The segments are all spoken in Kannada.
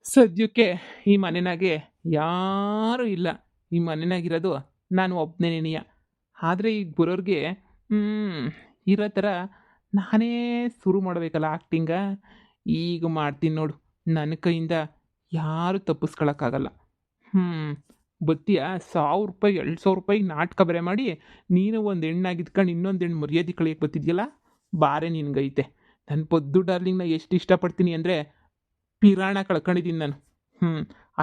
ಸದ್ಯಕ್ಕೆ ಈ ಮನೆನಾಗೆ ಯಾರೂ ಇಲ್ಲ. ಈ ಮನೆನಾಗಿರೋದು ನಾನು ಒಬ್ಬನೇನೆಯ. ಆದರೆ ಈಗ ಬರೋರಿಗೆ ಇರೋ ಥರ ನಾನೇ ಶುರು ಮಾಡಬೇಕಲ್ಲ ಆ್ಯಕ್ಟಿಂಗ. ಈಗ ಮಾಡ್ತೀನಿ ನೋಡು. ನನ್ನ ಕೈಯಿಂದ ಯಾರೂ ತಪ್ಪಿಸ್ಕೊಳಕ್ಕಾಗಲ್ಲ. ಬತ್ತೀಯಾ ₹1000 ₹2000 ನಾಟಕ ಬೇರೆ ಮಾಡಿ ನೀನು ಒಂದು ಹೆಣ್ಣಾಗಿದ್ಕೊಂಡು ಇನ್ನೊಂದು ಹೆಣ್ಣು ಮರ್ಯಾದೆ ಕಳಿಯಕ್ಕೆ ಬತ್ತಿದ್ಯಲ್ಲ, ಬಾರೆ ನಿನ್ಗೈತೆ. ನನ್ನ ಪದ್ದು ಡಾರ್ಲಿಂಗ್ನ ಎಷ್ಟು ಇಷ್ಟಪಡ್ತೀನಿ ಅಂದರೆ ಪಿರಾಣ ಕಳ್ಕೊಂಡಿದ್ದೀನಿ ನಾನು.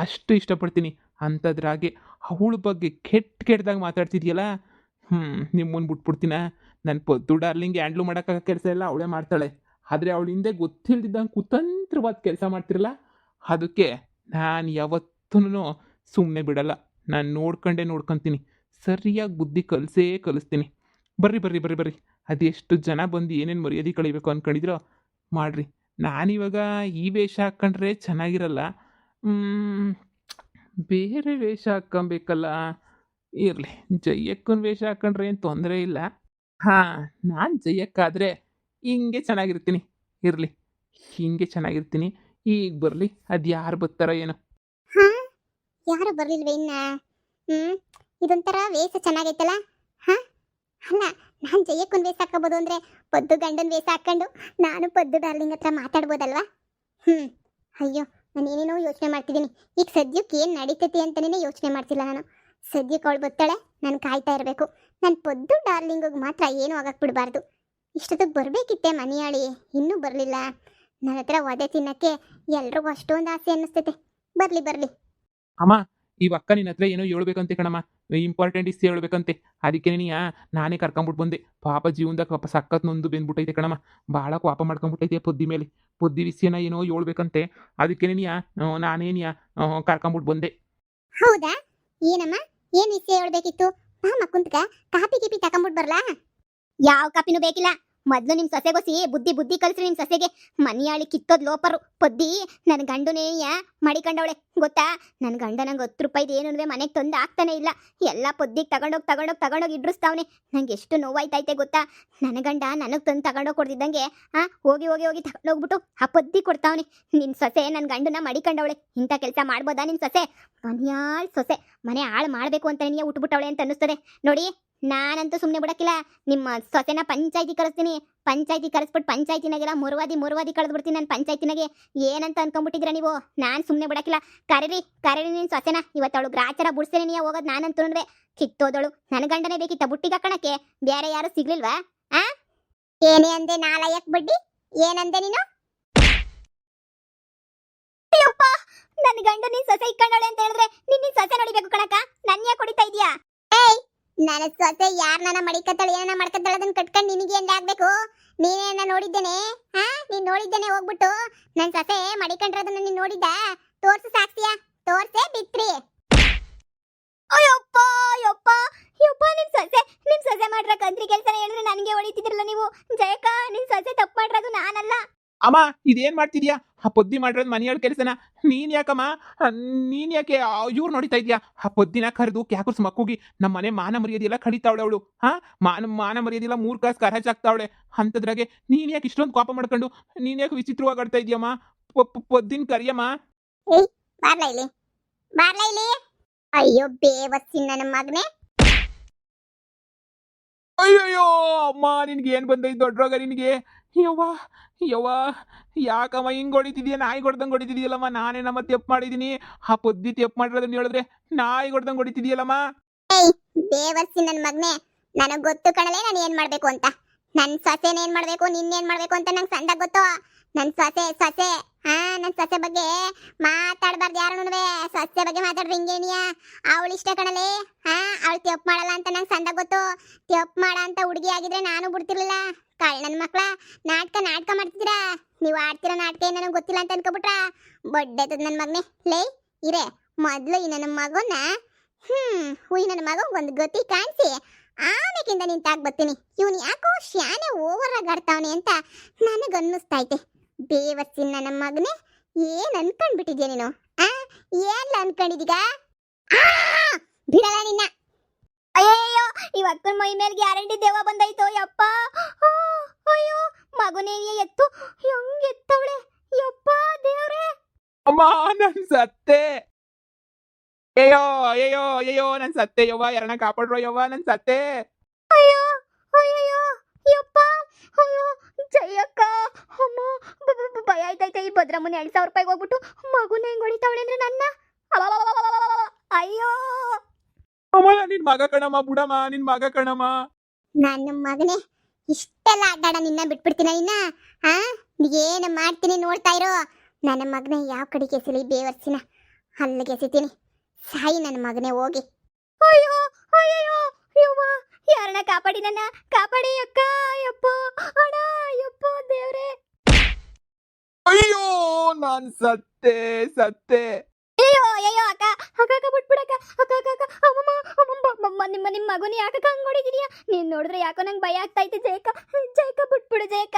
ಅಷ್ಟು ಇಷ್ಟಪಡ್ತೀನಿ. ಅಂಥದ್ರಾಗೆ ಅವಳ ಬಗ್ಗೆ ಕೆಟ್ಟದಾಗ ಮಾತಾಡ್ತಿದ್ಯಲ್ಲ, ನಿಮ್ಮನ್ನು ಬಿಟ್ಬಿಡ್ತೀನ? ನನ್ನ ಪದ್ದು ಡಾರ್ಲಿಂಗ್ ಹ್ಯಾಂಡ್ಲು ಮಾಡೋಕ್ಕಾಗೋ ಕೆಲಸ ಎಲ್ಲ ಅವಳೇ ಮಾಡ್ತಾಳೆ. ಆದರೆ ಅವಳ ಹಿಂದೆ ಗೊತ್ತಿಲ್ದಿದ್ದಂಗೆ ಕುತಂತ್ರವಾದ ಕೆಲಸ ಮಾಡ್ತಿರಲ್ಲ, ಅದಕ್ಕೆ ನಾನು ಯಾವತ್ತೂ ಸುಮ್ಮನೆ ಬಿಡಲ್ಲ. ನಾನು ನೋಡ್ಕೊತೀನಿ. ಸರಿಯಾಗಿ ಬುದ್ಧಿ ಕಲಿಸ್ತೀನಿ. ಬರ್ರಿ. ಅದೆಷ್ಟು ಜನ ಬಂದು ಏನೇನು ಮರ್ಯಾದೆ ಕಳಿಬೇಕು ಅಂದ್ಕೊಂಡಿದ್ರೋ ಮಾಡಿರಿ. ನಾನಿವಾಗ ಈ ವೇಷ ಹಾಕ್ಕೊಂಡ್ರೆ ಚೆನ್ನಾಗಿರಲ್ಲ. ಬೇರೆ ವೇಷ ಹಾಕ್ಕೊಬೇಕಲ್ಲ. ಇರಲಿ, ಜಯಕ್ಕನ ವೇಷ ಹಾಕ್ಕೊಂಡ್ರೆ ಏನು ತೊಂದರೆ ಇಲ್ಲ. ನಾನು ಜಯಕ್ಕಾದರೆ ಹಿಂಗೆ ಚೆನ್ನಾಗಿರ್ತೀನಿ. ಇರಲಿ, ಹಿಂಗೆ ಚೆನ್ನಾಗಿರ್ತೀನಿ. ಈಗ ಬರಲಿ, ಅದು ಯಾರು ಬರ್ತಾರೋ ಏನೋ. ಯಾರು ಬರ್ಲಿಲ್ವೇ ಇನ್ನ? ಇದೊಂಥರ ವೇಷ ಚೆನ್ನಾಗೈತಲ್ಲ. ಅಲ್ಲ, ನಾನು ಜಯಕ್ಕನ ವೇಷ ಹಾಕೋಬೋದು ಅಂದರೆ ಪದ್ದು ಗಂಡನ ವೇಷ ಹಾಕ್ಕೊಂಡು ನಾನು ಪದ್ದು ಡಾರ್ಲಿಂಗ್ ಹತ್ರ ಮಾತಾಡ್ಬೋದಲ್ವಾ? ಅಯ್ಯೋ, ನಾನು ಏನೇನೋ ಯೋಚನೆ ಮಾಡ್ತಿದ್ದೀನಿ. ಈಗ ಸದ್ಯಕ್ಕೆ ಏನು ನಡೀತೈತಿ ಅಂತಲೇ ಯೋಚನೆ ಮಾಡ್ತಿಲ್ಲ ನಾನು. ಸದ್ಯಕ್ಕೆ ಅವಳು ಬರ್ತಾಳೆ, ನಾನು ಕಾಯ್ತಾ ಇರಬೇಕು. ನನ್ನ ಪದ್ದು ಡಾರ್ಲಿಂಗಿಗೆ ಮಾತ್ರ ಏನೂ ಆಗಕ್ಕೆ ಬಿಡಬಾರ್ದು. ಇಷ್ಟೊತ್ತಿಗೆ ಬರಬೇಕಿತ್ತೆ ಮನೆಯಾಳಿ, ಇನ್ನೂ ಬರಲಿಲ್ಲ. ನನ್ನ ಹತ್ರ ಒದೆ ತಿನ್ನೋಕ್ಕೆ ಎಲ್ರಿಗೂ ಅಷ್ಟೊಂದು ಆಸೆ ಅನ್ನಿಸ್ತೈತೆ. ಬರಲಿ. ಅಮ್ಮ, ಈ ಅಕ್ಕ ನಿನ್ನ ಹತ್ರ ಏನೋ ಹೇಳ್ಬೇಕಂತೆ ಕಣಮ್ಮ. ಇಂಪಾರ್ಟೆಂಟ್ ಇಸ್ ಹೇಳ್ಬೇಕಂತೆ. ಅದಕ್ಕೆ ನಾನೇ ಕರ್ಕೊಂಬಿಟ್ಟು ಬಂದೆ. ಪಾಪ ಜೀವನದಾಗ ಪಾಪ ಸಖತ್ ನೊಂದು ಬೆಂದ್ಬಿಟ್ಟೈತೆ ಕಣಮ್ಮ. ಭಾಳ ಕೋಪ ಮಾಡ್ಕೊಂಬಿಟ್ಟೈತೆ ಪೊದ್ದಿ ಮೇಲೆ. ಪೊದ್ದಿ ವಿಷಯನ ಏನೋ ಹೇಳ್ಬೇಕಂತೆ. ಅದಕ್ಕೆ ನಾನೇನಿಯಾ ಕರ್ಕೊಂಬಿಟ್ಟು ಬಂದೆ. ಹೌದಾ? ಏನಮ್ಮ, ಏನು ವಿಷಯ ಹೇಳ್ಬೇಕಿತ್ತು? ಕುಂತ್ಕ, ಕಾಪಿ ಗಿಪಿ ತಕೊಂಬಿಟ್ಟು ಬರ್ಲಾ? ಯಾವ ಕಾಪಿನೂ ಬೇಕಿಲ್ಲ. ಮೊದಲು ನಿಮ್ಮ ಸೊಸೆಗೋಸಿ ಬುದ್ಧಿ ಕಲಿಸ್ರಿ. ನಿಮ್ಮ ಸೊಸೆಗೆ ಮನಿಯಾಳಿ ಕಿತ್ತೋದ್ ಲೋಪರು. ಪೊದ್ದಿ ನನ್ನ ಗಂಡನೇಯ ಮಡಿಕೊಂಡವಳೆ ಗೊತ್ತಾ? ನನ್ನ ಗಂಡ ನಂಗೆ ₹10 ಏನು ಮನೆಗೆ ತಂದು ಆಗ್ತಾನೆ ಇಲ್ಲ. ಎಲ್ಲ ಪೊದ್ದಿಗೆ ತಗೊಂಡೋಗಿ ಇಡ್ರಿಸ್ತಾವನೆ. ನಂಗೆ ಎಷ್ಟು ನೋವಾಯ್ತೈತೆ ಗೊತ್ತಾ? ನನ್ನ ಗಂಡ ನನಗೆ ತಂದು ತಗೊಂಡೋಗಿ ಕೊಡ್ತಿದ್ದಂಗೆ ಹೋಗಿ ತಗೊಂಡೋಗ್ಬಿಟ್ಟು ಆ ಪೊದ್ದಿ ಕೊಡ್ತಾವನೆ. ನಿನ್ನ ಸೊಸೆ ನನ್ನ ಗಂಡನ ಮಡಿಕೊಂಡವಳೆ. ಇಂಥ ಕೆಲಸ ಮಾಡ್ಬೋದಾ ನಿನ್ನ ಸೊಸೆ? ಮನೆಯಾಳ್ ಸೊಸೆ ಮನೆ ಹಾಳು ಮಾಡಬೇಕು ಅಂತ ನೀ ಉಟ್ಬಿಟ್ಟವಳೆ ಅಂತ ಅನ್ನಿಸ್ತದೆ ನೋಡಿ. ನಾನಂತೂ ಸುಮ್ಮನೆ ಬಿಡಕ್ಕಿಲ್ಲ. ನಿಮ್ಮ ಸೊಸೆನ ಪಂಚಾಯತಿ ಕರೆಸ್ತೀನಿ. ಪಂಚಾಯತಿ ಕರೆಸ್ಬಿಟ್ಟು ಪಂಚಾಯತಿನಾಗೆಲ್ಲ ಮುರುವಾದಿ ಕಳೆದ್ಬಿಡ್ತೀನಿ. ನಾನು ಪಂಚಾಯತಿನಾಗೆ ಏನಂತ ಅನ್ಕೊಂಡ್ಬಿಟ್ಟಿದ್ದೀರಾ ನೀವು? ನಾನು ಸುಮ್ಮನೆ ಬಿಡಕ್ಕಿಲ್ಲ. ಕರೀರಿ ನಿನ್ನ ಸೊಸೆನ. ಇವತ್ತು ಅವಳು ಗ್ರಾಚಾರ ಬುಡ್ಸೇನೆ ನೀ ಹೋಗೋದು. ನಾನಂತೂ ಕಿತ್ತೋದಳು. ನನ್ನ ಗಂಡನೇ ಬೇಕಿತ್ತ ಬುಟ್ಟಿಗೆ ಹಾಕಣಕ್ಕೆ, ಬೇರೆ ಯಾರು ಸಿಗ್ಲಿಲ್ವಾ? ಏನೇ ಅಂದೆ ನಾಲಯಕ್ ಬಡ್ಡಿ? ಏನಂದೆ ನೀನು? ಅಯ್ಯಪ್ಪ, ನನ್ನ ಗಂಡ ನಿನ್ ಸೊಸೆ ಇಕ್ಕಂಡವಳೆ ಅಂತ ಹೇಳಿದ್ರೆ ನಿನ್ನ ಸೊಸೆ ನೋಡಿಬೇಕು ಕಣಕ್ಕ. ನನ್ನ ಯಾಕೆ ಹೊಡಿತಾ ಇದೀಯಾ? ನನ್ನ ಸೊಸೆ ಯಾರನ್ನ ಮಡಿಕತ್ತಾಳೆ ಏನನ್ನ ಮಾಡ್ಕತ್ತಾಳೆ ಅದನ್ನ ಕಟ್ಕೊಂಡು ನಿನಗೆ ಏನ್ ಆಗ್ಬೇಕು? ನೀನೇನ ನೋಡಿದ್ದೇನೆ? ನೀನ್ ನೋಡಿದ್ದೇನೆ ಹೋಗ್ಬಿಟ್ಟು ನನ್ನ ಸೊಸೆ ಮಡಿಕೊಂಡ್ರದನ್ನ ನೀನ್ ನೋಡಿದ್ದ? ತೋರ್ಸು ಸಾಕ್ಸಿಯ, ತೋರ್ಸೆ ಬಿತ್ರಿ. ಅಯ್ಯಪ್ಪ ನಿಮ್ ಸೊಸೆ ಮಾಡ್ರ ಕಂತ್ರಿ ಕೆಲಸನ ಹೇಳಿದ್ರೆ ನನಗೆ ಹೊಡಿತಿದ್ರಲ್ಲ ನೀವು. ಜಯಕ್ಕ, ನಿನ್ ಸೊಸೆ ತಪ್ಪು ಮಾಡ್ರದು ನಾನಲ್ಲ. ಅಮ್ಮ, ಇದೇನ್ ಮಾಡ್ತಿದ್ಯಾ? ಆ ಪೊದ್ದಿ ಮಾಡಿರೋದು ಮನೆಯಾಳ ಕೆಲಸನ ನೀನ್ ಯಾಕಮ್ಮ? ನೀನ್ ಯಾಕೆ ಇವ್ರು ನೋಡಿತಾ ಇದ್ಯಾ? ಆ ಪೊದ್ದಿನ ಕರೆದು ಕ್ಯಾಕರ್ಸ್ ಮಕ್ಕುಗಿ ನಮ್ಮ ಮನೆ ಮಾನ ಮರ್ಯಾದೆಲ್ಲ ಕಡಿತಾವಳೆ ಅವಳು. ಮಾನ ಮರ್ಯಾದೆಲ್ಲ 3 ಕ್ಲಾಸ್ ಕರಾಚಾಗ್ತಾವಳೆ. ಅಂತದ್ರಾಗೆ ನೀನ್ ಯಾಕೆ ಇಷ್ಟೊಂದು ಕೋಪ ಮಾಡ್ಕೊಂಡು ನೀನ್ ಯಾಕೆ ವಿಚಿತ್ರವಾಗಿ ಆಡ್ತಾ ಇದೆಯಮ್ಮ? ಪೊದ್ದಿನ ಕರಿಯಮ್ಮ. ಬಾರ್ಲಾ ಇಲ್ಲಿ. ಅಯ್ಯೋ ಬೇವಸ್ಸಿನ ನನ್ನ ಮಗನೇ. ಅಯ್ಯಯ್ಯೋ ಅಮ್ಮ, ನಿನ್ಗೆ ಏನ್ ಬಂದೈತೆ ದೊಡ್ಡರೋಗ ನಿನಗೆ? ಯವ್ವ ಯಾಕಮ್ಮ ಹಿಂಗ್ ಹೊಡಿತಿದ್ಯಾ? ನಾಯಿ ಹೊಡ್ದಂಗೆ ಹೊಡಿತಿದ್ಯಲ್ಲಮ್ಮ. ನಾನೇನಮ್ಮ ತೆಪ್ಪು ಮಾಡಿದೀನಿ? ಆ ಪೊದ್ದಿ ತೆಪ್ಪು ಮಾಡಿರೋದನ್ನ ಹೇಳಿದ್ರೆ ನಾಯಿ ಹೊಡ್ದಂಗೆ ಹೊಡಿತಿದ್ಯಲ್ಲಮ್ಮ. ಬೇವರ್ಸಿ ನನ್ನ ಮಗನೇ, ನನಗೆ ಗೊತ್ತು ಕಣಲೆ ನಾನು ಏನ್ ಮಾಡ್ಬೇಕು ಅಂತ. ನನ್ನ ಸೊಸೆನ ಏನ್ ಮಾಡ್ಬೇಕು, ನಿನ್ನೇನ್ ಮಾಡ್ಬೇಕು ಅಂತ ನಂಗೆ ಸಂದಾಗ ಗೊತ್ತು. ನನ್ನ ಸೊಸೆ ನನ್ನ ಸೊಸೆ ಬಗ್ಗೆ ಮಾತಾಡ್ಬಾರ್ದು ಯಾರೂನುವೆ. ಸೊಸೆ ಬಗ್ಗೆ ಮಾತಾಡ್ರಿ ಹಿಂಗೇನಿಯಾ? ಅವಳು ಇಷ್ಟ ಕಣಲೆ. ಅವಳು ತೆಪ್ಪು ಮಾಡಲ್ಲ ಅಂತ ನಂಗೆ ಸಂದಾಗ ಗೊತ್ತು. ತೆಪ್ಪು ಮಾಡ ಅಂತ ಹುಡುಗಿ ಆಗಿದ್ರೆ ನಾನು ಬಿಡ್ತಿರ್ಲಿಲ್ಲ. ನನ್ನ ಮಕ್ಳ ನಾಟಕ ಮಾಡ್ತಿದ್ದೀರಾ ನೀವು. ಆಡ್ತಿರೋ ನಾಟಕ ಏನು ನನಗೆ ಗೊತ್ತಿಲ್ಲ ಅಂತ ಅನ್ಕೋಬಿಟ್ರ ಬಡ್ಡೆತದ ನನ್ನ ಮಗನೇ. ಲೇ ಇರೇ, ಮೊದಲು ಈ ನನ್ನ ಮಗನ ಈ ನನ್ನ ಮಗ ಒಂದು ಗತಿ ಕಾಣಿಸಿ ಆಮೇಕಿಂದ ನಿಂತಾಗ ಬರ್ತೀನಿ. ಇವನು ಯಾಕೋ ಶಾನೆ ಓವರ್ ಆಗಿ ಆಡ್ತಾವನೆ ಅಂತ ನನಗನ್ನಿಸ್ತೈತೆ. ಬೇವರ್ಸಿ ನನ್ನ ಮಗನೇ, ಏನ್ ಅನ್ಕೊಂಡ್ಬಿಟ್ಟಿದ್ಯಾ ನೀನು? ಏನ್ ಅನ್ಕೊಂಡಿದೀಗ? ಬಿಡಲ್ಲ ನಿನ್ನ. ಅಯ್ಯೋ, ಈ ಅಕ್ಕನ ಮೈ ಮೇಲೆ ಗ್ಯಾರಂಟಿ ದೇವ ಬಂದೈತೋ ಯಪ್ಪ. ಅಯ್ಯೋ ಮಗುನೇ ಎತ್ತು, ಹೆಂಗ್ ಎತ್ತವಳೆ ಯಪ್ಪ ದೇವ್ರೆ. ಅಮ್ಮ ನನ್ ಸತ್ತೆ. ಅಯ್ಯೋ ಅಯ್ಯೋ ಅಯ್ಯೋ ನನ್ ಸತ್ತೆ ಯವ್ವ, ಯಾರನ್ನ ಕಾಪಾಡ್ರೋ ಯವ್ವ, ನನ್ ಸತ್ತೆ. ಅಯ್ಯೋ ಅಯ್ಯಯ್ಯೋ ಯಪ್ಪ ಅಯ್ಯೋ ಜಯಕ್ಕ ಅಮ್ಮ ಭಯ ಆಯ್ತೈತೆ. ಈ ಭದ್ರಮ್ಮನ 2,000 ರೂಪಾಯಿಗೆ ಹೋಗ್ಬಿಟ್ಟು ಮಗುನ ಹೆಂಗ್ ಹೊಡಿತಾವಳೆ ಅಂದ್ರೆ ನನ್ನ ಅಬ್ಬಬ್ಬಬ್ಬಬ್ಬಬ್ಬ. ಅಯ್ಯೋ ಅಮ್ಮ ನಿನ್ ಮಗ ಕಣಮ್ಮ, ಬುಡಮ್ಮ ನಿನ್ ಮಗ ಕಣಮ್ಮ. ನನ್ನ ಮಗನೇ, ಇಷ್ಟೆಲ್ಲ ಅಡ್ಡಾಡ ನಿನ್ನ ಬಿಟ್ಬಿಡ್ತೀನ ನಿನ್ನ? ಆ ಏನು ಮಾಡ್ತೀನಿ ನೋಡ್ತಾ ಇರೋ. ನನ್ನ ಮಗನೇ ಯಾವ ಕಡೆಗೆ ಎಸಿಲಿ ಬೇವರ್ಸಿನ ಅಲ್ಲಿಗೆ ಎಸಿತೀನಿ. ಸಾಯಿ ನನ್ನ ಮಗನೇ ಹೋಗಿ. ಅಯ್ಯೋ ಅಯ್ಯೋ ಯವ್ವ, ಯಾರನ್ನ ಕಾಪಾಡಿ, ನನ್ನ ಕಾಪಾಡಿ ಅಕ್ಕ. ಯಪ್ಪ ಅಣ್ಣ, ಯಪ್ಪ ದೇವ್ರೆ. ಅಯ್ಯೋ ನಾನ್ ಸತ್ತೆ ಸತ್ತೆ. ಅಯ್ಯೋ ಅಯ್ಯೋ ಅಕ್ಕ ಅಕ್ಕ ಅಕ್ಕ ಬಿಟ್ಬಿಡಕ್ಕ. ಅಕ್ಕ ಅಕ್ಕ ಅಕ್ಕ ಅಮ್ಮಮ್ಮ ಅಮ್ಮಮ್ಮ ನಿಮ್ಮ ಮಗುನ ಯಾಕಕ್ಕ ಹಂಗ್ ಹೊಡಿದೀನಿಯಾ? ನೀನ್ ನೋಡಿದ್ರೆ ಯಾಕೋ ನಂಗೆ ಭಯ ಆಗ್ತಾ ಐತೆ. ಜಯಕ್ಕ ಜಯಕ್ಕ ಬಿಟ್ಬಿಡು ಜಯಕ್ಕ.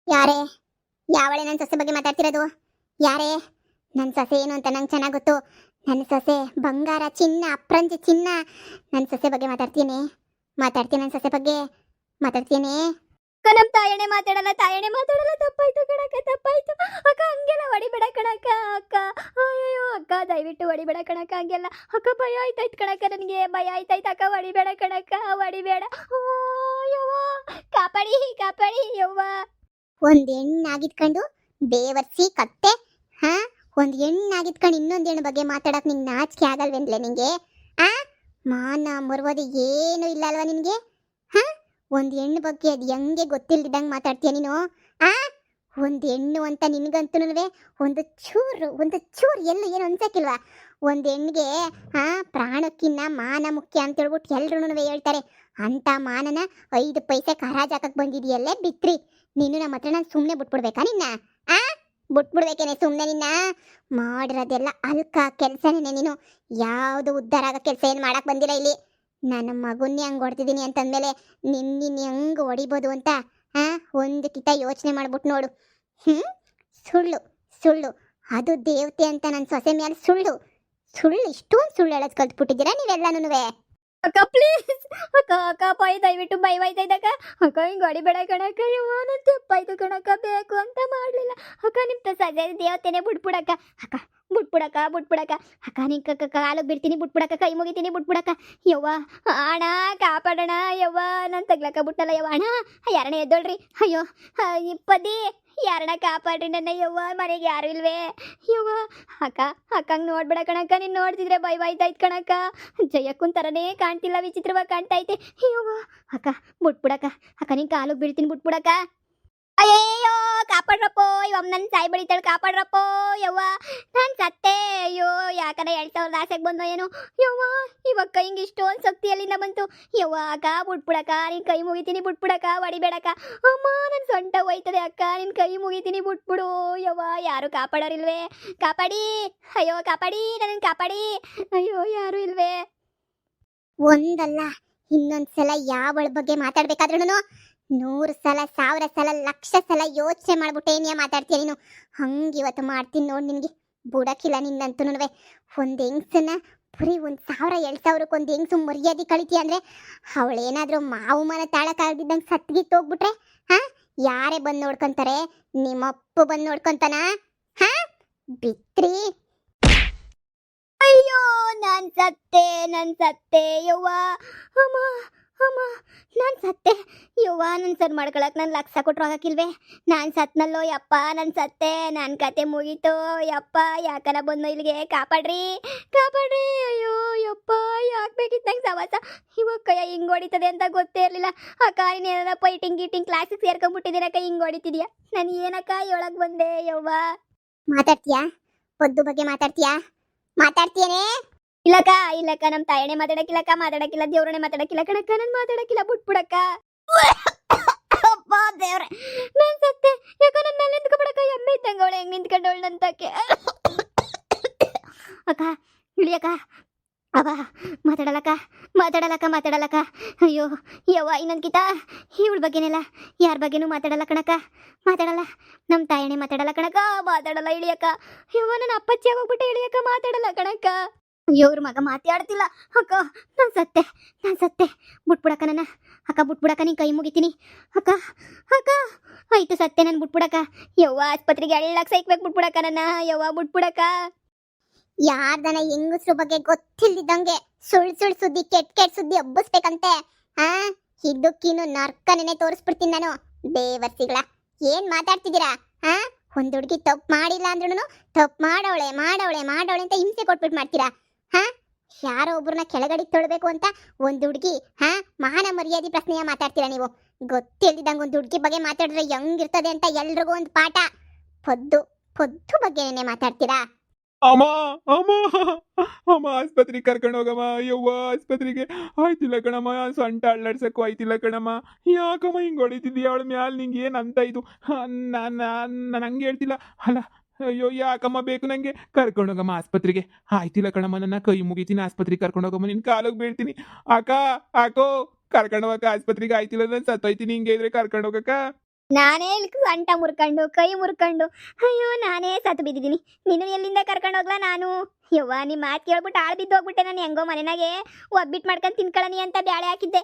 ಯಾರೇ? ಯಾವಳೆ ನನ್ನ ಸೊಸೆ ಬಗ್ಗೆ ಮಾತಾಡ್ತಿರೋದು? ಯಾರೇ? ನನ್ನ ಸೊಸೆ ಏನು ಅಂತ ನಂಗೆ ಚೆನ್ನಾಗಿ ಗೊತ್ತು. ನನ್ನ ಸೊಸೆ ಬಂಗಾರ ಚಿನ್ನ ಅಪ್ರಂಜಿ ಚಿನ್ನ. ನನ್ನ ಸೊಸೆ ಬಗ್ಗೆ ಮಾತಾಡ್ತೀನಿ ನನ್ನ ಸೊಸೆ ಬಗ್ಗೆ ಮಾತಾಡ್ತೀನಿ. ನಮ್ ತಾಯಣೆ ಮಾತಾಡಲ್ಲ, ತಾಯಣೆ ಮಾತಾಡಲ್ಲ. ತಪ್ಪಾಯ್ತು ಕಣಕ್ಕ, ತಪ್ಪಾಯ್ತು ಅಕ್ಕ. ಹಂಗೆಲ್ಲ ಹೊಡಿಬೇಡ ಕಣಕ್ಕ. ಅಕ್ಕ ಅಯ್ಯೋ ಅಕ್ಕ, ದಯವಿಟ್ಟು ಹೊಡಿಬೇಡ ಕಣಕ್ಕ, ಹಂಗೆಲ್ಲ. ಅಕ್ಕ ಭಯ ಆಯ್ತಾಯ್ತು ಕಣಕ್ಕ, ನನಗೆ ಭಯ ಆಯ್ತಾಯ್ತು ಅಕ್ಕ. ಹೊಡಿಬೇಡ ಕಣಕ್ಕ, ಹೊಡಿಬೇಡ. ಯವ್ವ ಕಾಪಾಡಿ ಕಾಪಾಡಿ ಯವ್ವ. ಒಂದ್ ಹೆಣ್ಣಾಗಿದ್ಕೊಂಡು ಬೇವರ್ಸಿ ಕತ್ತೆ. ಹಾ, ಒಂದ್ ಹೆಣ್ಣಾಗಿದ್ಕೊಂಡು ಇನ್ನೊಂದ್ ಹೆಣ್ಣು ಬಗ್ಗೆ ಮಾತಾಡಕ್ ನಿಂಗೆ ನಾಚಿಕೆ ಆಗಲ್ವೇನ್ಲೆ ನಿಂಗೆ? ಆ ಮಾನ ಮರ್ವಾದೆ ಏನು ಇಲ್ಲ ಅಲ್ವಾ ನಿನ್ಗೆ? ಹಾ, ಒಂದ್ ಹೆಣ್ಣು ಬಗ್ಗೆ ಅದು ಹೆಂಗೆ ಗೊತ್ತಿಲ್ದಿದ್ದಂಗೆ ಮಾತಾಡ್ತೀಯ ನೀನು? ಆ ಒಂದ್ ಹೆಣ್ಣು ಅಂತ ನಿನ್ಗಂತೂ ಒಂದು ಚೂರು ಎಲ್ಲೂ ಏನು ಅನ್ಸಕ್ಕಿಲ್ವಾ? ಒಂದ್ ಹೆಣ್ಣಿಗೆ ಪ್ರಾಣಕ್ಕಿನ್ನ ಮಾನ ಮುಖ್ಯ ಅಂತ ಹೇಳ್ಬಿಟ್ಟು ಎಲ್ರೂ ಹೇಳ್ತಾರೆ. ಅಂತ ಮಾನನ 5 ಪೈಸೆ ಹರಾಜ್ ಹಾಕಕ್ ಬಂದಿದೆಯಲ್ಲೇ ಬಿತ್ರಿ. ನೀನು ನಮ್ಮ ಹತ್ರ ನಾನು ಸುಮ್ಮನೆ ಬಿಟ್ಬಿಡ್ಬೇಕಾ ನಿನ್ನ? ಆ ಬಿಟ್ಬಿಡ್ಬೇಕೇನೆ ಸುಮ್ಮನೆ ನಿನ್ನ? ಮಾಡಿರೋದೆಲ್ಲ ಅಲ್ಕ ಕೆಲಸನೇ ನೀನು. ಯಾವುದು ಉದ್ಧಾರ ಆಗೋ ಕೆಲಸ ಏನು ಮಾಡಕ್ ಬಂದಿಲ್ಲ ಇಲ್ಲಿ. ನನ್ನ ಮಗುನ್ನೇ ಹಂಗೆ ಹೊಡ್ತಿದ್ದೀನಿ ಅಂತಂದಮೇಲೆ ನಿನ್ನ ಹೆಂಗೆ ಹೊಡಿಬೋದು ಅಂತ ಒಂದು ಕಿತ ಯೋಚನೆ ಮಾಡ್ಬಿಟ್ಟು ನೋಡು. ಸುಳ್ಳು ಸುಳ್ಳು, ಅದು ದೇವತೆ ಅಂತ ನನ್ನ ಸೊಸೆ ಮೇಲೆ ಸುಳ್ಳು. ಇಷ್ಟೊಂದು ಸುಳ್ಳು ಹೇಳೋದು ಕಲ್ತ್ಬಿಟ್ಟಿದ್ದೀರಾ ನೀವೆಲ್ಲನೂ? ಅಕ್ಕ ಪ್ಲೀಸ್ ಅಕ್ಕ, ಅಕ್ಕ ಬಾಯ್ ದಯವಿಟ್ಟು ಭಯ ಆಯ್ತೈತಕ್ಕ. ಅಕ್ಕ ಹಿಂಗೆ ಹೊಡಿಬೇಡ ಕಣಕ್ಕ. ಯವ್ವ ನನ್ನ ತಪ್ಪಾಯ್ತು ಕಣಕ್ಕ, ಬೇಕು ಅಂತ ಮಾಡಲಿಲ್ಲ ಅಕ್ಕ. ನಿಮ್ಮ ಸಜೆ ದೇವತೆನೇ ಬಿಟ್ಬಿಡಕ್ಕ. ಅಕ್ಕ ಬಿಟ್ಬಿಡಕ್ಕ ಅಕ್ಕ. ನಿಂಗೆ ಕಾಲಿಗೆ ಬಿಡ್ತೀನಿ, ಬಿಟ್ಬಿಡಕ್ಕ. ಕೈ ಮುಗಿತೀನಿ, ಬಿಟ್ಬಿಡಕ್ಕ. ಯವ್ವ ಅಣ್ಣ ಕಾಪಾಡೋಣ ಯವ್ವ. ನಾನು ತಗ್ಲಕ್ಕ ಬಿಟ್ಟಲ್ಲ ಯವ್ವ. ಅಣ್ಣ ಯಾರಣ್ಣ ಎದ್ದೋಳ್ರಿ. ಅಯ್ಯೋ ಇಪ್ಪದಿ ಯಾರಣ್ಣ ಕಾಪಾಡ್ರಿ ನನ್ನ ಯವ್ವ. ಮನೆಗೆ ಯಾರು ಇಲ್ವೇ ಯವ್ವ? ಅಕ್ಕ ಅಕ್ಕಂಗೆ ನೋಡ್ಬೇಡ ಕಣಕ್ಕ. ನೀನು ನೋಡ್ತಿದ್ರೆ ಭಯ ಆಯ್ತಾಯ್ತು ಕಣಕ್ಕ. ಜಯಕ್ಕನ್ ಥರನೇ ಕಾಣ್ತಿಲ್ಲ, ವಿಚಿತ್ರವಾಗಿ ಕಾಣ್ತೈತೆ ಯವ್ವ. ಅಕ್ಕ ಬಿಟ್ಬಿಡಕ್ಕ. ಅಕ್ಕ ನಿಂಗೆ ಕಾಲಿಗೆ ಬೀಳ್ತೀನಿ, ಬಿಟ್ಬಿಡಕ್ಕ. ಅಯ್ಯಯ್ಯೋ ಕಾಪಾಡ್ರಪ್ಪೋ, ಇವಮ್ಮ ನನ್ನ ಸಾಯಿ ಬಡಿತಾಳೆ, ಕಾಪಾಡ್ರಪ್ಪೋ ಯವ್ವ. ನಾನು ಸತ್ತೆ. ಅಯ್ಯೋ ಯಾಕನ 2,000 ಆಸೆಗೆ ಬಂದೋ ಏನೋ ಯವ್ವ. ಇವಾಗ ಕೈಂಗೆ ಇಷ್ಟೊಂದು ಶಕ್ತಿ ಎಲ್ಲಿಂದ ಬಂತು ಯವ್ವ? ಅಕ್ಕ ಬಿಟ್ಬಿಡಕ್ಕ, ನಿನ್ನ ಕೈ ಮುಗಿತೀನಿ, ಬಿಟ್ಬಿಡಕ್ಕ. ಹೊಡಿಬೇಡಕ್ಕ ಅಮ್ಮ, ನನ್ನ ಸೊಂಟ ಹೋಯ್ತದೆ ಅಕ್ಕ. ನಿನ್ನ ಕೈ ಮುಗಿತೀನಿ, ಬಿಟ್ಬಿಡು ಯವ್ವ. ಯಾರು ಕಾಪಾಡೋರಿಲ್ವೇ? ಕಾಪಾಡಿ, ಅಯ್ಯೋ ಕಾಪಾಡಿ, ನನ್ನ ಕಾಪಾಡಿ. ಅಯ್ಯೋ ಯಾರು ಇಲ್ವೇ? ಒಂದಲ್ಲ ಇನ್ನೊಂದ್ಸಲ ಯಾವಳ ಬಗ್ಗೆ ಮಾತಾಡ್ಬೇಕಾದ್ರೂ 100 ಸಲ 1000 ಸಲ 1,00,000 ಸಲ ಯೋಚನೆ ಮಾಡ್ಬಿಟ್ಟೇನಿಯ ಮಾತಾಡ್ತೀಯ ನೀನು. ಹಂಗೆ ಇವತ್ತು ಮಾಡ್ತೀನಿ ನೋಡಿ ನಿನಗೆ. ಬುಡಕ್ಕಿಲ್ಲ ನಿನ್ನಂತೂ. ಒಂದು ಹೆಂಗ್ಸನ್ನ ಬರೀ 1,000 2,000ಕ್ಕೆ ಒಂದು ಹೆಂಗ್ಸು ಮರ್ಯಾದೆ ಕಳಿತೀಯ ಅಂದರೆ ಅವಳೇನಾದರೂ ಮಾವು ಮನ ತಾಳಕ್ಕಾಗ್ದಿದ್ದಂಗೆ ಸತ್ಗಿತ್ತು ಹೋಗ್ಬಿಟ್ರೆ ಯಾರೇ ಬಂದು ನೋಡ್ಕೊಂತಾರೆ? ನಿಮ್ಮಪ್ಪ ಬಂದು ನೋಡ್ಕೊಂತಾನ? ಬಿತ್ರಿ. ಅಯ್ಯೋ ನಾನು ಸತ್ತೆ ಯವ್ವ. ಅಮ್ಮ ಅಮ್ಮ ನಾನು ಸತ್ತೆ ಯವ್ವ. ನನ್ನ ಸರ್ ಮಾಡ್ಕೊಳಕ್ಕೆ ನಾನು 1,00,000 ಕೊಟ್ಟರು ಆಗಕ್ಕಿಲ್ವೇ? ನಾನು ಸತ್ನಲ್ಲೋ ಯಪ್ಪ, ನಾನು ಸತ್ತೆ. ನನ್ನ ಕತೆ ಮುಗೀತು ಯಪ್ಪ. ಯಾಕನ ಬಂದು ಇಲ್ಲಿಗೆ? ಕಾಪಾಡ್ರಿ. ಅಯ್ಯೋ ಯಪ್ಪ, ಯಾಕೆ ಬೇಕಿತ್ತು ನಂಗೆ ಸವಾಸ? ಇವಾಗ ಕೈ ಹಿಂಗೆ ಹೊಡಿತದೆ ಅಂತ ಗೊತ್ತೇ ಇರಲಿಲ್ಲ ಅಕ್ಕ. ನೀನೇನ ಫೈಟಿಂಗ್ ಗೀಟಿಂಗ್ ಕ್ಲಾಸಿಗೆ ಸೇರ್ಕೊಂಡ್ಬಿಟ್ಟಿದ್ದೀನಕ್ಕ, ಹಿಂಗೆ ಹೊಡಿತಿದ್ಯಾ? ನಾನು ಏನಕ್ಕ ಒಳಗೆ ಬಂದೆ ಯವ್ವ? ಮಾತಾಡ್ತೀಯಾ? ಪದ್ದು ಬಗ್ಗೆ ಮಾತಾಡ್ತೀಯೇನೆ? ಇಲ್ಲಕ್ಕ ನಮ್ಮ ತಾಯಣೆ ಮಾತಾಡಕ್ಕಿಲ್ಲ, ದೇವ್ರನೆ ಮಾತಾಡಕ್ಕಿಲ್ಲ ಕಣಕ್ಕ. ನಾನು ಮಾತಾಡಕ್ಕಿಲ್ಲ, ಬಿಟ್ಬಿಡಕ್ಕ. ಅಪ್ಪ ದೇವ್ರೆ, ನಾನು ಸತ್ತೆ. ಯಾಕ ನನ್ನ ಮೇಲೆ ನಿಂತ್ಕೊಬಿಡಕ್ಕ. ಎಮ್ಮೆ ಇದ್ದಂಗೆ ಅವಳೆ ಹೆಂಗೆ ನಿಂತ್ಕೊಂಡವಳು ನಂತಕ್ಕೆ. ಅಕ್ಕ ಇಳಿಯಕ್ಕ. ಅವ ಮಾತಾಡಲಕ್ಕ. ಅಯ್ಯೋ ಯವ್ವ, ಇನ್ನೊಂದ್ಕಿತ ಇವಳ ಬಗ್ಗೆನೆಲ್ಲ ಯಾರ ಬಗ್ಗೆನೂ ಮಾತಾಡಲ್ಲ ಕಣಕ್ಕ. ಮಾತಾಡಲ್ಲ. ನಮ್ಮ ತಾಯಣೆ ಮಾತಾಡಲ್ಲ ಕಣಕ್ಕ. ಮಾತಾಡಲ್ಲ. ಇಳಿಯಕ್ಕ. ಯವ್ವ ನನ್ನ ಅಪ್ಪಚ್ಚಿ ಆಗೋಗ್ಬಿಟ್ಟೆ. ಇಳಿಯಕ್ಕ ಮಾತಾಡಲ್ಲ ಕಣಕ್ಕ. ಇವ್ರ ಮಗ ಮಾತಾಡ್ತಿಲ್ಲ. ಅಕ್ಕ ನಾನ್ ಸತ್ತೆ ಬಿಟ್ಬಿಡಕ್ಕ ನನ್ನ. ಅಕ್ಕ ಬಿಟ್ಬಿಡಕ್ಕ, ನೀನ್ ಕೈ ಮುಗಿತೀನಿ ಅಕ್ಕ. ಅಕ್ಕ ಆಯ್ತು ಸತ್ತೆ, ನನ್ ಬಿಟ್ಬಿಡಕ್ಕ. ಯವ್ವ ಆಸ್ಪತ್ರೆಗೆ ಎಳ್ಳಕ್ ಸೈಕ್ಬೇಕು, ಬಿಟ್ಬಿಡಕ್ಕ ನನ್ನ. ಯವ್ವ ಬಿಟ್ಬಿಡಕ್ಕ. ಯಾರ್ದನ ಹೆಂಗಸ್ರ ಬಗ್ಗೆ ಗೊತ್ತಿಲ್ದಿದ್ದಂಗೆ ಸುಳ್ ಸುದ್ದಿ, ಕೆಟ್ಟ ಸುದ್ದಿ ಹಬ್ಬಸ್ಬೇಕಂತೆ. ಆ ಇದಕ್ಕಿನ್ನು ನರ್ಕನೇ ತೋರಿಸ್ಬಿಡ್ತೀನಿ ನಾನು. ಬೇವರ್ಸಿಗಳ ಏನ್ ಮಾತಾಡ್ತಿದ್ದೀರಾ? ಆ ಒಂದ್ ಹುಡುಗಿ ತಪ್ಪು ಮಾಡಿಲ್ಲ ಅಂದ್ರೂ ತಪ್ಪು ಮಾಡವಳೆ ಅಂತ ಹಿಂಸೆ ಕೊಟ್ಬಿಟ್ಟು ಮಾಡ್ತೀರಾ? ಹಾ, ಯಾರೋ ಒಬ್ರನ್ನ ಕೆಳಗಡೆ ತೊಳ್ಬೇಕು ಅಂತ ಒಂದ್ ಹುಡುಗಿ ಮಾನ ಮರ್ಯಾದೆ ಪ್ರಶ್ನೆಯ ಮಾತಾಡ್ತೀರಾ ನೀವು? ಗೊತ್ತಿಲ್ದಿದ್ದಂಗೆ ಒಂದ್ ಹುಡುಗಿ ಬಗ್ಗೆ ಮಾತಾಡಿದ್ರೆ ಹೆಂಗಿರ್ತದೆ ಅಂತ ಎಲ್ರಿಗೂ ಒಂದು ಪಾಠ. ಪೊದ್ದು ಬಗ್ಗೆನೇ ಮಾತಾಡ್ತೀರಾ? ಅಮ್ಮ ಅಮ್ಮ ಅಮ್ಮ ಆಸ್ಪತ್ರೆಗೆ ಕರ್ಕೊಂಡು ಹೋಗಮ್ಮ. ಯವ್ವ ಆಸ್ಪತ್ರೆಗೆ ಆಯ್ತಿಲ್ಲ ಕಣಮ್ಮ, ಸೊಂಟ ಅಳ್ಳಾಡ್ಸಕ್ಕೂ ಆಯ್ತಿಲ್ಲ ಕಣಮ್ಮ. ಯಾಕಮ್ಮ ಹಿಂಗೆ ಹೊಡಿತಿದ್ದೀಯ ಅವಳ ಮ್ಯಾಲ? ನಿಂಗೆ ಏನು ಅಂತ ಇದು? ನಾನು ಹಂಗೆ ಹೇಳ್ತಿಲ್ಲ ಅಲ್ಲ. ಅಯ್ಯೋ ಯಾಕಮ್ಮ ಬೇಕು ನನಗೆ? ಕರ್ಕೊಂಡೋಗಮ್ಮ ಆಸ್ಪತ್ರೆಗೆ. ಆಯ್ತಿಲ್ಲ ಕಣಮ್ಮ, ನನ್ನ ಕೈ ಮುಗಿತೀನಿ, ಆಸ್ಪತ್ರೆಗೆ ಕರ್ಕೊಂಡೋಗಮ್ಮ, ನಿನ್ನ ಕಾಲಿಗೆ ಬೀಳ್ತೀನಿ. ಅಕ್ಕೋ ಕರ್ಕೊಂಡು ಹೋಗಕ್ಕ ಆಸ್ಪತ್ರೆಗೆ. ಆಯ್ತಿಲ್ಲ ನಾನು ಸತ್ತೋಯ್ತೀನಿ, ಹಿಂಗೆ ಇದ್ರೆ ಕರ್ಕೊಂಡು ಹೋಗಕ್ಕ. ನಾನೇ ಸೊಂಟ ಮುರ್ಕೊಂಡು ಕೈ ಮುರ್ಕೊಂಡು ಅಯ್ಯೋ ನಾನೇ ಸತ್ತು ಬಿದ್ದಿದ್ದೀನಿ. ನೀನು ಎಲ್ಲಿಂದ ಕರ್ಕೊಂಡು ಹೋಗ್ಲಾ ನಾನು? ಯವ್ವ ನಿಮ್ಮ ಮಾತು ಕೇಳ್ಬಿಟ್ಟು ಆಳ್ ಬಿದ್ದು ಹೋಗ್ಬಿಟ್ಟೆ. ನಾನು ಹೆಂಗೋ ಮನೆನಾಗೆ ಒಬ್ಬಿಟ್ಟು ಮಾಡ್ಕೊಂಡು ತಿನ್ಕೊಳ್ಳಿ ಅಂತ ಬ್ಯಾಳೆ ಹಾಕಿದ್ದೆ.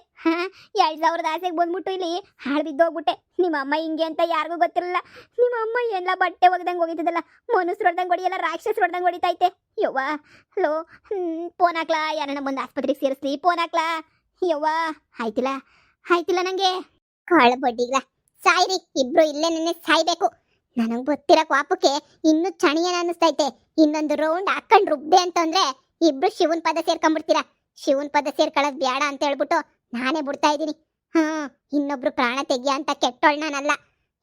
2000 ಆಸೆಗೆ ಬಂದ್ಬಿಟ್ಟು ಇಲ್ಲಿ ಹಾಳು ಬಿದ್ದು ಹೋಗ್ಬಿಟ್ಟೆ. ನಿಮ್ಮ ಅಮ್ಮ ಹಿಂಗೆ ಅಂತ ಯಾರಿಗೂ ಗೊತ್ತಿರಲಿಲ್ಲ. ನಿಮ್ಮ ಅಮ್ಮ ಎಲ್ಲ ಬಟ್ಟೆ ಒಗ್ದಂಗೆ ಹೋಗಿದ್ದಲ್ಲ, ಮನುಷ್ಯರು ಹೊಡ್ದಂಗೆ ಹೊಡಿಯಲ್ಲ, ರಾಕ್ಷಸರು ಹೊಡ್ದಂಗೆ ಹೊಡಿತೈತೆ. ಯವ್ವ ಹಲೋ, ಫೋನ್ ಹಾಕ್ಲಾ? ಯಾರನ್ನ ಬಂದು ಆಸ್ಪತ್ರೆಗೆ ಸೇರಿಸ್ಲಿ? ಫೋನ್ ಹಾಕ್ಲಾ? ಯವ್ವ ಆಯ್ತಿಲ್ಲ ನನಗೆ. ಕಾಳು ಬಡ್ಡಿಗ್ಲ ಸಾಯ್ರಿ ಇಬ್ರು, ಇಲ್ಲೇ ನೆನ್ನೆ ಸಾಯ್ಬೇಕು. ನನಗೆ ಗೊತ್ತಿರೋ ಪಾಪಕ್ಕೆ ಇನ್ನೂ ಚಣಿಯನ ಅನ್ನಿಸ್ತೈತೆ. ಇನ್ನೊಂದು ರೌಂಡ್ ಹಾಕೊಂಡು ರುಬ್ದೆ ಅಂತಂದ್ರೆ ಇಬ್ರು ಶಿವನ್ ಪದ ಸೇರ್ಕೊಂಡ್ಬಿಡ್ತೀರಾ. ಶಿವನ್ ಪದ ಸೇರ್ಕೊಳ್ಳೋದು ಬೇಡ ಅಂತ ಹೇಳ್ಬಿಟ್ಟು ನಾನೇ ಬಿಡ್ತಾ ಇದ್ದೀನಿ. ಇನ್ನೊಬ್ರು ಪ್ರಾಣ ತೆಗಿಯ ಅಂತ ಕೆಟ್ಟೋಳ್ ನಾನಲ್ಲ.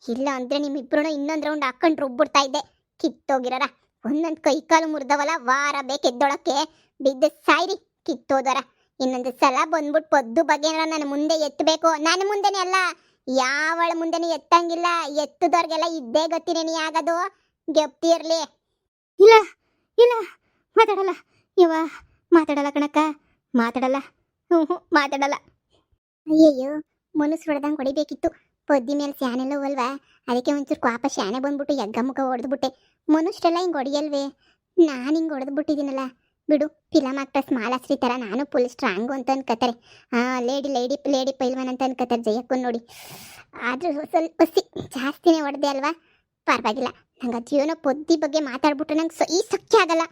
ಇಲ್ಲ ಅಂದ್ರೆ ನಿಮ್ಮಿಬ್ರು ಇನ್ನೊಂದು ರೌಂಡ್ ಹಾಕೊಂಡು ರುಬ್ಬಿಡ್ತಾ ಇದ್ದೆ. ಕಿತ್ತೋಗಿರೋರ ಒಂದೊಂದು ಕೈ ಕಾಲು ಮುರಿದವಲ್ಲ, ವಾರ ಬೇಕೆದ್ದೊಳಕ್ಕೆ ಬಿದ್ದು ಸಾಯ್ರಿ ಕಿತ್ತೋದರ. ಇನ್ನೊಂದು ಸಲ ಬಂದ್ಬಿಟ್ಟು ಪದ್ದು ಬಗ್ಗೆ ನನ್ನ ಮುಂದೆ ಎತ್ತಬೇಕು. ನನ್ನ ಮುಂದೆನೇ ಅಲ್ಲ, ಯಾವಳ ಮುಂದೆನೂ ಎತ್ತಂಗಿಲ್ಲ. ಎತ್ತದವ್ರಿಗೆಲ್ಲ ಇದ್ದೇ ಗೊತ್ತಿನೇನಿ ಆಗೋದು. ಗೆಪ್ತಿ ಇರ್ಲಿ. ಇಲ್ಲ ಮಾತಾಡಲ್ಲ. ಯವ್ವ ಮಾತಾಡಲ್ಲ ಕಣಕ್ಕ, ಮಾತಾಡಲ್ಲ. ಮಾತಾಡಲ್ಲ. ಅಯ್ಯಯ್ಯೋ ಮನಸ್ಸು ಹೊಡೆದಂಗೆ ಹೊಡಿಬೇಕಿತ್ತು. ಪೊದ್ದಿ ಮೇಲೆ ಸ್ಯಾನೆಲ್ಲ ಹೋಲ್ವಾ, ಅದಕ್ಕೆ ಒಂಚೂರು ಕೋಪ ಶಾನೆ ಬಂದ್ಬಿಟ್ಟು ಎಗ್ಗ ಮುಖ ಹೊಡೆದ್ಬಿಟ್ಟೆ. ಮನುಷ್ಯರೆಲ್ಲ ಹಿಂಗೆ ಹೊಡಿಯಲ್ವೇ? ನಾನು ಹಿಂಗೆ ಹೊಡೆದ್ಬಿಟ್ಟಿದ್ದೀನಲ್ಲ. ಬಿಡು, ಫಿಲಮ್ ಆಕ್ಟರ್ಸ್ ಮಾಲಾಶ್ರೀ ಥರ ನಾನು ಫುಲ್ ಸ್ಟ್ರಾಂಗು ಅಂತ ಅನ್ಕೋತಾರೆ. ಲೇಡಿ ಪೈಲ್ವಾನ್ ಅಂತ ಅನ್ಕೋತಾರೆ ಜಯಕ್ಕನ್ ನೋಡಿ. ಆದರೂ ಸ್ವಲ್ಪ ಜಾಸ್ತಿನೇ ಹೊಡೆದೆ ಅಲ್ವಾ? ಪರವಾಗಿಲ್ಲ. ನಂಗೆ ಜೀವನ ಪೊದ್ದಿ ಬಗ್ಗೆ ಮಾತಾಡ್ಬಿಟ್ರೆ ನಂಗೆ ಈ ಸಖ್ಯ ಆಗಲ್ಲ.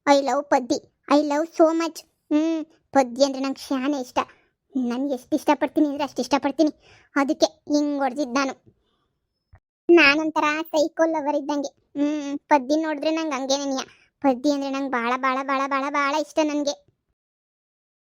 I love Paddi, I love so much. Paddi ಅಂದರೆ ನಂಗೆ ಶಾನೆ ಇಷ್ಟ. ನಾನು ಎಷ್ಟು ಇಷ್ಟಪಡ್ತೀನಿ ಅಂದರೆ ಅಷ್ಟು ಇಷ್ಟಪಡ್ತೀನಿ. ಅದಕ್ಕೆ ಹಿಂಗೆ ಹೊಡೆದಿದ್ದು ನಾನೊಂಥರ ಸೈಕೋ ಲವರ್ ಇದ್ದಂಗೆ. ಪದ್ದಿ ನೋಡಿದ್ರೆ ನಂಗೆ ಹಂಗೆ ನೆನೆಯ. ಪದ್ದಿ ಅಂದರೆ ನಂಗೆ ಭಾಳ ಭಾಳ ಭಾಳ ಭಾಳ ಭಾಳ ಇಷ್ಟ ನನಗೆ.